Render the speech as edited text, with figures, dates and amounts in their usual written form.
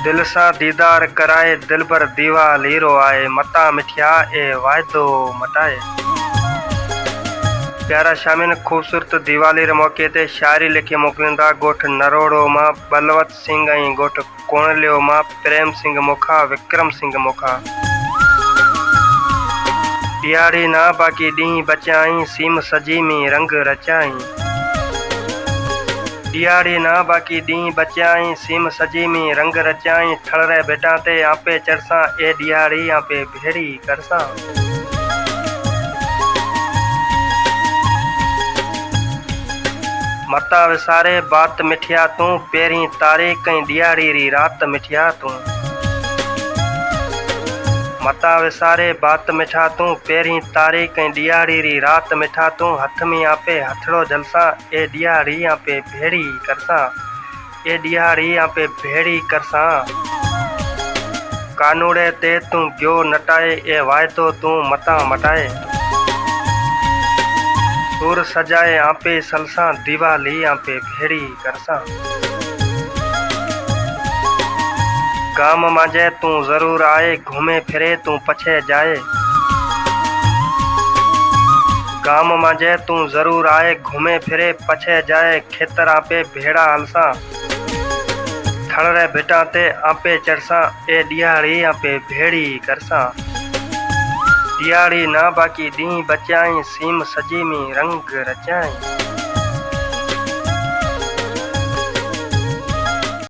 दिल सा दीदार कराए दिल पर दीवा लीरो आए मता मिठिया ए वायदो मटाए। प्यारा शामिन खूबसूरत दिवाली रे मौके ते शायरी लिखी मोकलिंदा गोठ नरोड़ो मां बलवत सिंह ऐं गोठ कोणलियो मां प्रेम सिंह मुखा विक्रम सिंह मुखा। ॾियारी ना बाक़ी ॾींहं बचाई सीम सजी में रंग रचाई। ॾियारी ना बाक़ी ॾींहं बचाई सीम सजी में रंग रचाई। ठड़रे बेटा ते आपे चढ़सा ए ॾियारी आपे भेड़ी करसा। मता विसारे बात मिठिया तू पेरी तारीख़ ऐं ॾियारी री रात मिठिया तू। मता विसारे बात मिठा तू पेरी तारीख़ ऐं ॾियारी री रात मिठा तू। हथ में आपे हथड़ो जलसा ए ॾियारी आपे भेड़ी करसा। ए ॾियारी आपे भेड़ी करसा। कानूड़े ते तू गियो नटाए ए वायदो तू मता मटाए। सुर सजाए आपे सलसा दिवाली आपे भेड़ी करसा। गाम मांझे तू जरूर आए घूमे फिरे तू पछे जाए। गाम मांझे तू जरूर आए घूमे फिरे पछे जाए। खेतर आपे भेड़ा हलसा थड़रे बेटा ते आपे चढ़सा ए ॾियारी आपे भेड़ी करसा। ॾियारी ना बाक़ी ॾींहं बचाई सीम सजी में रंग रचाई।